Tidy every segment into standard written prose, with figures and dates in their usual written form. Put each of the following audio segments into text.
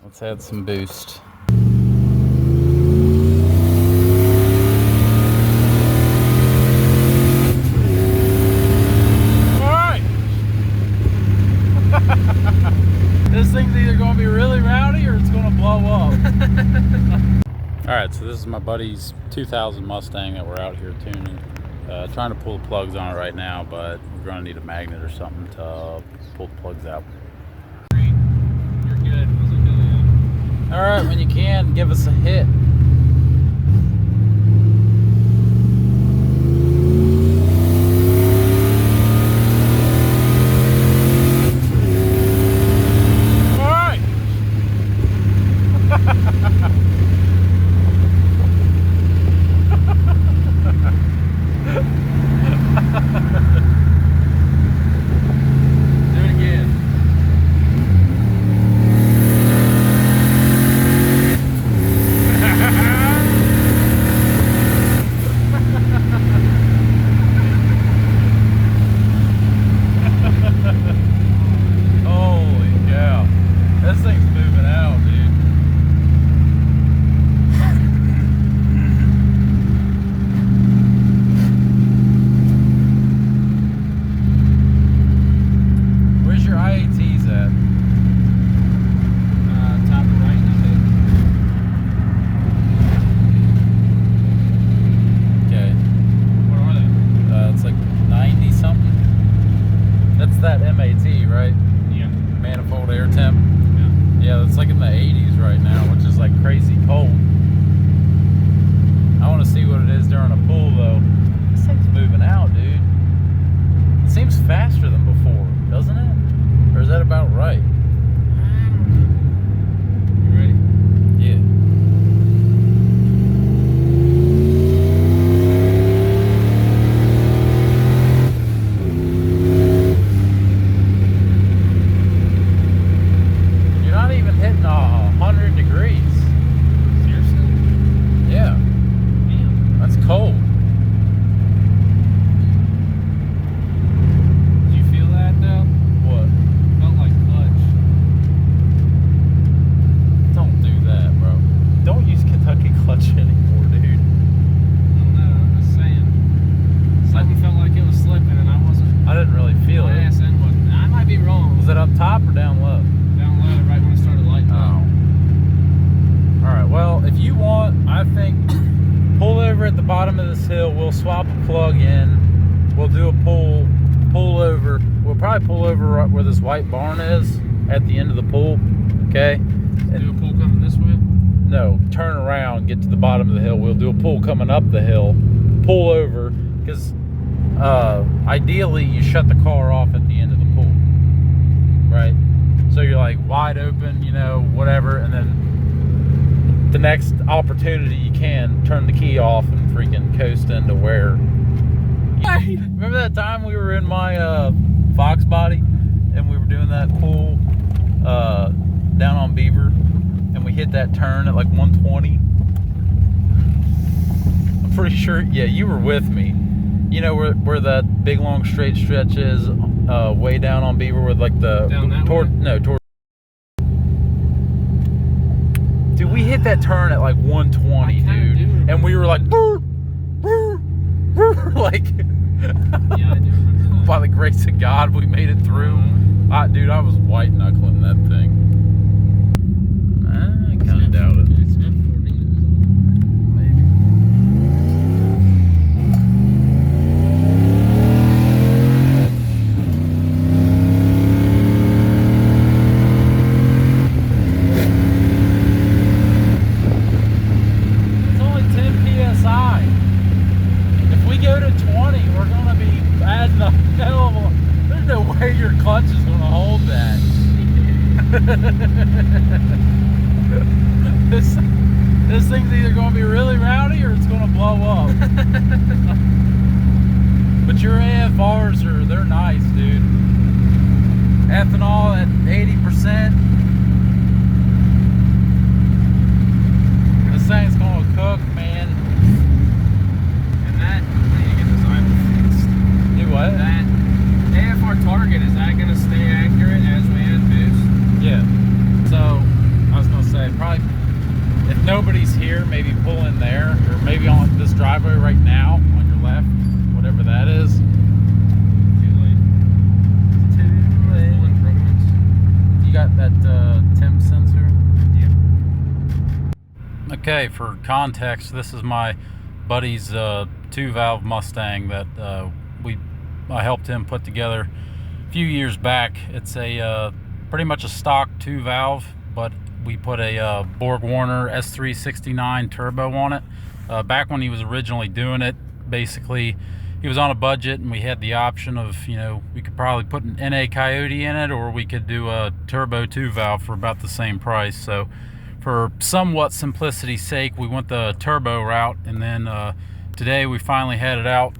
Let's add some boost. Alright! This thing's either going to be really rowdy or it's going to blow up. Alright, so this is my buddy's 2000 Mustang that we're out here tuning. Trying to pull the plugs on it right now, but we're going to need a magnet or something to pull the plugs out. You're good. Alright, when you can, give us a hit. Alright! Do it again. Holy cow. This thing's moving out, dude. Where's your IATs at? Top right, I think. Okay. What are they? It's like 90 something. That's that MAT, right? Yeah. Manifold air temp. Yeah. Yeah, it's like in the 80s right now, which is like crazy cold. I want to see what it is during a pull though. This thing's moving out, dude. It seems faster than before, doesn't it? Or is that about right? You ready? Yeah. You're not even hitting 100 degrees. Seriously? Yeah, Damn. that's cold. Did you feel that though? What? Felt like clutch. Don't do that, bro. Don't use Kentucky clutch anymore, dude. I don't know, I'm just saying. Something felt like it was slipping and I wasn't. I didn't really feel My it. ass end wasn't. I might be wrong. Was it up top or down low? Down low right when it started lighting up. Alright, well, if you want, I think, pull over at the bottom of this hill. We'll swap a plug in. We'll do a pull over. We'll probably pull over right where this white barn is at the end of the pool. Okay? Do a pull coming this way? No, turn around, get to the bottom of the hill. We'll do a pull coming up the hill, pull over, because ideally you shut the car off at the end of the pool, right? So you're like wide open, you know, whatever, and then the next opportunity you can turn the key off and freaking coast into where. Remember that time we were in my Fox body and we were doing that pull down on Beaver? And we hit that turn at like 120. I'm pretty sure, yeah, you were with me. You know where that big long straight stretch is, way down on Beaver with like the Down that way? toward. Dude, we hit that turn at like 120, dude, and we were like, brr, brr, brr, like. Yeah, I do remember that. By the grace of God, we made it through. Dude, I was white knuckling that thing. I kind of doubt it. It's F14, Maybe. It's only 10 psi. If we go to 20, we're gonna be adding a hell of a. There's no way your clutch is gonna hold that. This thing's either going to be really rowdy or it's going to blow up. But your AFRs they're nice, dude. Ethanol at 80%. This thing's going to cook, man. And that, I need to get this idle fixed. Do what? That AFR target, is that going to stay accurate as we add boost? Yeah. So, I was going nobody's here, maybe pull in there, or maybe on this driveway right now on your left, whatever that is. Too late. Too late. You got that temp sensor? Yeah. Okay, for context, this is my buddy's 2-valve Mustang that I helped him put together a few years back. It's a pretty much a stock 2-valve, but we put a Borg Warner S369 turbo on it. Back when he was originally doing it, basically he was on a budget, and we had the option of, you know, we could probably put an NA Coyote in it, or we could do a turbo 2-valve for about the same price. So for somewhat simplicity's sake, we went the turbo route, and then today we finally had it out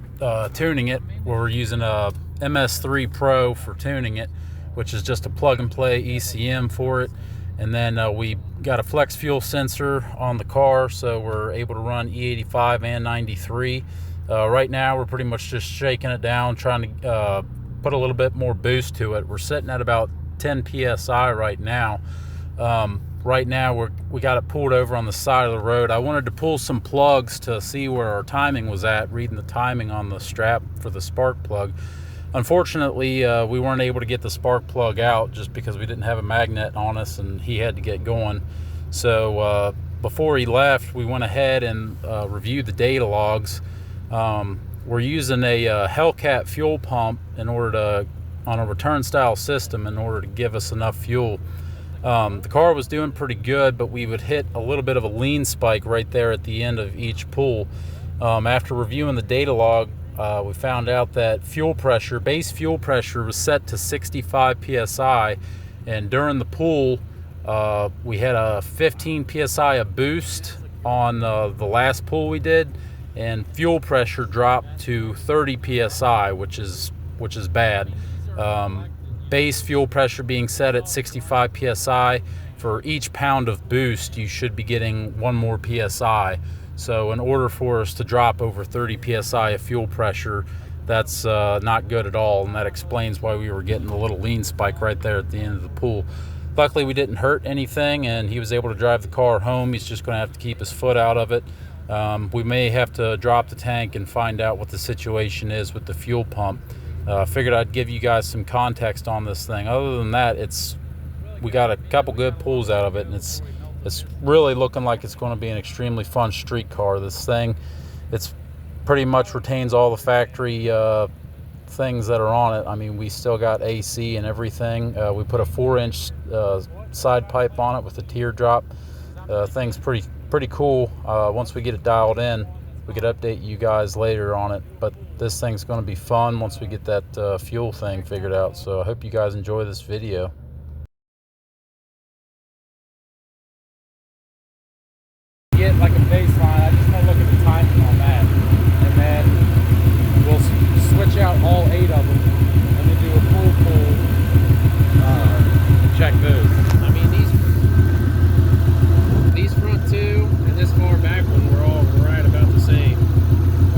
tuning it. We're using a MS3 Pro for tuning it, which is just a plug and play ECM for it. And then we got a flex fuel sensor on the car, so we're able to run E85 and 93. Right now we're pretty much just shaking it down, trying to put a little bit more boost to it. We're sitting at about 10 psi right now. Right now we got it pulled over on the side of the road. I wanted to pull some plugs to see where our timing was at, reading the timing on the strap for the spark plug. Unfortunately, we weren't able to get the spark plug out just because we didn't have a magnet on us, and he had to get going. So before he left, we went ahead and reviewed the data logs. We're using a Hellcat fuel pump in order to, on a return style system, in order to give us enough fuel. The car was doing pretty good, but we would hit a little bit of a lean spike right there at the end of each pull. After reviewing the data log, we found out that fuel pressure, base fuel pressure, was set to 65 psi, and during the pull we had a 15 psi of boost on the last pull we did, and fuel pressure dropped to 30 psi, which is bad. Base fuel pressure being set at 65 psi, for each pound of boost you should be getting 1 more psi. So in order for us to drop over 30 psi of fuel pressure, that's not good at all, and that explains why we were getting a little lean spike right there at the end of the pool. Luckily we didn't hurt anything, and he was able to drive the car home. He's just going to have to keep his foot out of it. We may have to drop the tank and find out what the situation is with the fuel pump. Figured I'd give you guys some context on this thing. Other than that, we got a couple good pulls out of it, and it's really looking like it's going to be an extremely fun street car. This thing, it's pretty much retains all the factory things that are on it. I mean, we still got AC and everything. We put a 4-inch side pipe on it with a teardrop. Thing's pretty cool. Once we get it dialed in, we could update you guys later on it, but this thing's going to be fun once we get that fuel thing figured out. So I hope you guys enjoy this video. Get like a baseline, I just want to look at the timing on that, and then we'll switch out all 8 of them and then do a pull check those. I mean, these front two and this far back one were all right about the same.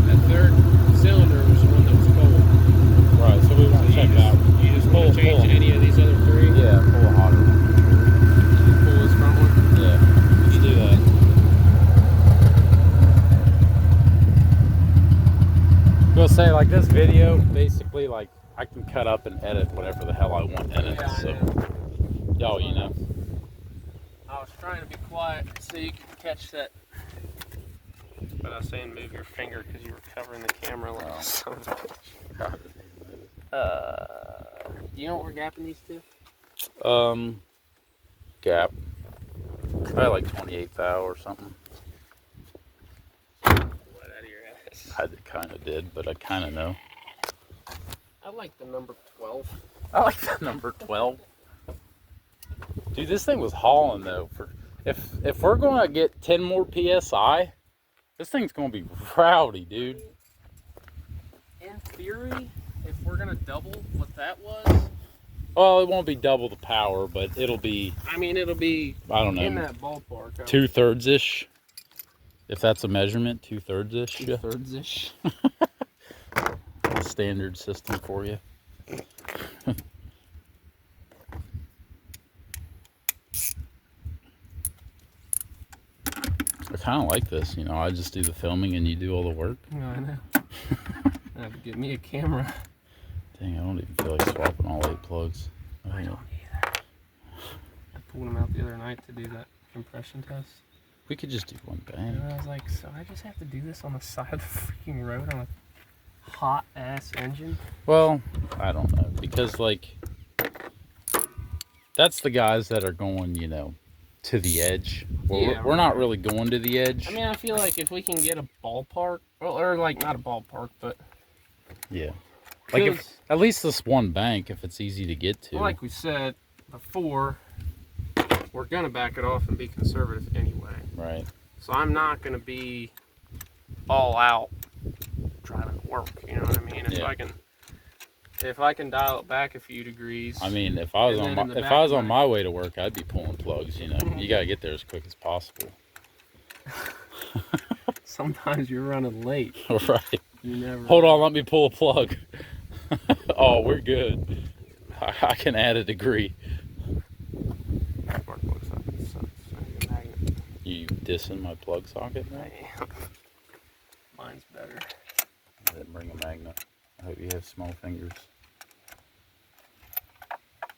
That third cylinder was the one that was cold. Right, so we want to check that one. You just want to change any of these other 3? Yeah, pull a hotter one. Pull this front one? Yeah, you do that. We'll say, like, this video, basically, like, I can cut up and edit whatever the hell I want in it. So, y'all, you know. I was trying to be quiet so you could catch that. But I was saying move your finger because you were covering the camera like a son of a bitch. Do you know what we're gapping these two? Gap. Probably like 28 thou or something. What out of your ass? I kind of did, but I kind of know. I like the number 12. I like that number 12. Dude, this thing was hauling though. If we're gonna get 10 more psi, this thing's gonna be rowdy, dude. In theory, if we're gonna double what that was, well, it won't be double the power, but it'll be. I mean, it'll be. I don't know. In that ballpark. 2/3 ish. If that's a measurement, 2/3 ish. 2/3 ish. Standard system for you. I kind of like this, you know. I just do the filming and you do all the work. No, I know. I have to get me a camera. Dang, I don't even feel like swapping all 8 plugs. I don't either. I pulled them out the other night to do that compression test. We could just do one bang. And I was like, so I just have to do this on the side of the freaking road on a hot ass engine? Well, I don't know, because like that's the guys that are going, you know, to the edge. Well, Yeah, we're not really going to the edge. I mean, I feel like if we can get a ballpark, or like not a ballpark, but yeah, like if at least this one bank, if it's easy to get to. Well, like we said before, we're gonna back it off and be conservative anyway. Right. So I'm not gonna be all out driving to work. You know what I mean? If I can dial it back a few degrees. I mean, if I was on my way to work, I'd be pulling plugs. You know, you gotta get there as quick as possible. Sometimes you're running late. Right. You never. Hold on, let me pull a plug. Oh, we're good. I can add a degree. Spark plug socket sucks. I need a magnet. You dissing my plug socket? I am. Mine's better. I didn't bring a magnet. I hope you have small fingers.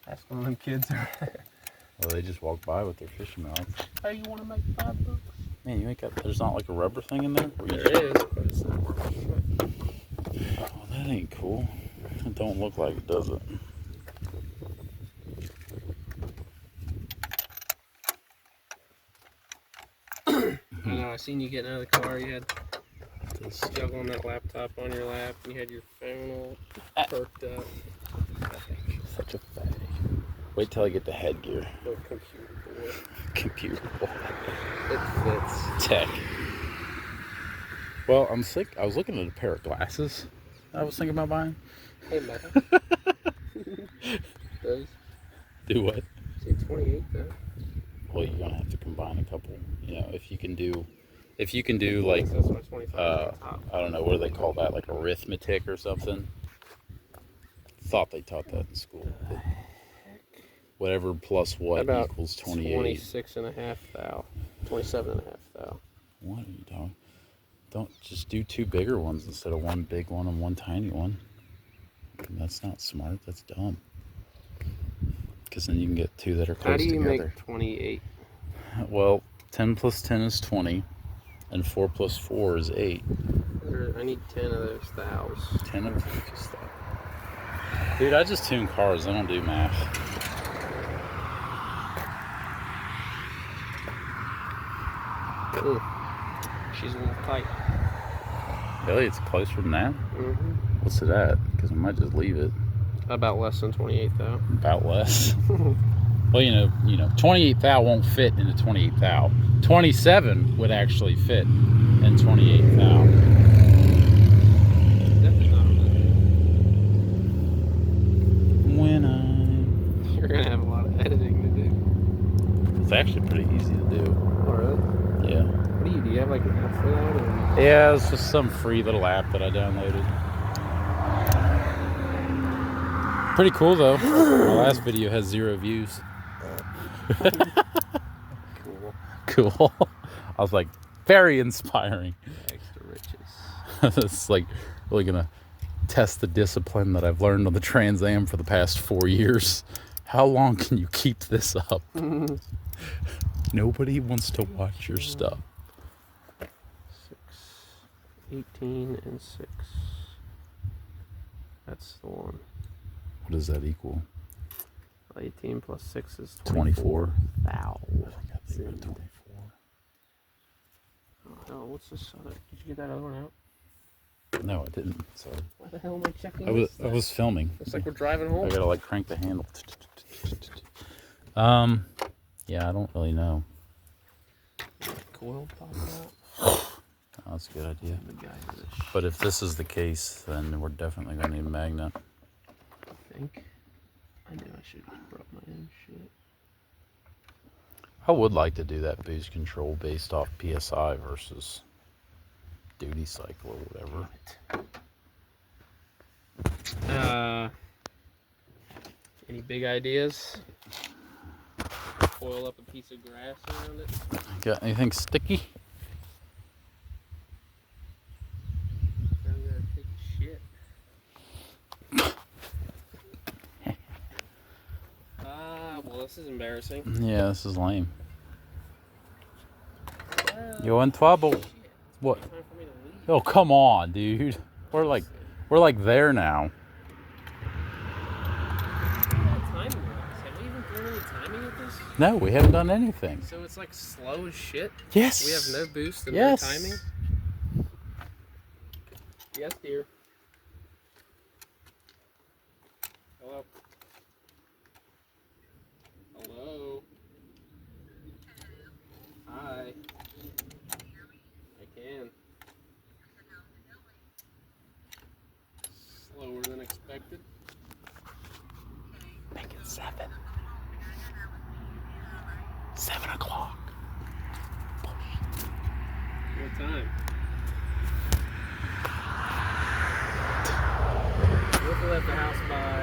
That's one of them kids. Well, they just walk by with their fishing rods. Hey, you want to make $5? Man, you ain't got. There's not like a rubber thing in there. There is, but it's not working. Oh, that ain't cool. It don't look like it, does it? I know. I seen you getting out of the car. You had this juggle on that laptop on your lap, and you had your phone all perked up. Such a fag. Wait till I get the headgear. Little computer boy. Computer boy. It fits. Tech. Well, I'm sick. I was looking at a pair of glasses I was thinking about buying. Hey, man. Those. Do what? Say 28 though. Well, you're gonna have to combine a couple. You know, if you can do like, That's why 25 I don't know, what do they call that? Like arithmetic or something? Thought they taught that in school. But whatever plus what about equals 28. 26 and a half thou. 27 and a half thou. What are you talking? Don't just do 2 bigger ones instead of 1 big one and 1 tiny one. That's not smart. That's dumb. Because then you can get 2 that are close together. How do you make 28? Well, 10 plus 10 is 20, and 4 plus 4 is 8. I need 10 of those thous. 10 of those thous. Dude, I just tune cars. I don't do math. Ooh, she's a little tight. Really? It's closer than that? Mm-hmm. What's it at? Because I might just leave it. About less than 28 thou. About less. Well, you know, 28 thou won't fit into 28 thou. 27 would actually fit in 28 thou. Definitely not. When You're gonna have a lot of editing to do. it's actually pretty easy to do. Oh, really? Yeah. What do? Do you have like an app for that? Or? Yeah, it's just some free little app that I downloaded. Pretty cool though. My last video has 0 views. Cool. Cool. I was like, very inspiring. Extra riches. It's like really gonna test the discipline that I've learned on the Trans Am for the past 4 years. How long can you keep this up? Nobody wants to watch your stuff. 6, 18, and 6. That's the one. What does that equal? 18 plus 6 is 24. Thou. I think I think it's 24. Oh, what's this other? Did you get that other one out? No, I didn't. Sorry. Why the hell am I checking I was filming. Looks like we're driving home. I gotta like crank the handle. Yeah, I don't really know. Coil pop out. Oh, that's a good idea. The guy with this. But if this is the case, then we're definitely gonna need a magnet. I think. I knew I should have brought my own shit. I would like to do that boost control based off PSI versus duty cycle or whatever. Any big ideas? Coil up a piece of grass around it. Got anything sticky? Yeah, this is lame. You in trouble? What? Time for me to leave. Oh, come on, dude. We're like there now. Timing wise, have we even thrown any timing at this? No, we haven't done anything. So it's like slow as shit. Yes. We have no boost and Yes. no timing. Yes, dear. Hello. Hello. Hi. I can. Slower than expected. Make it 7. 7 o'clock. What time? We have to leave the house by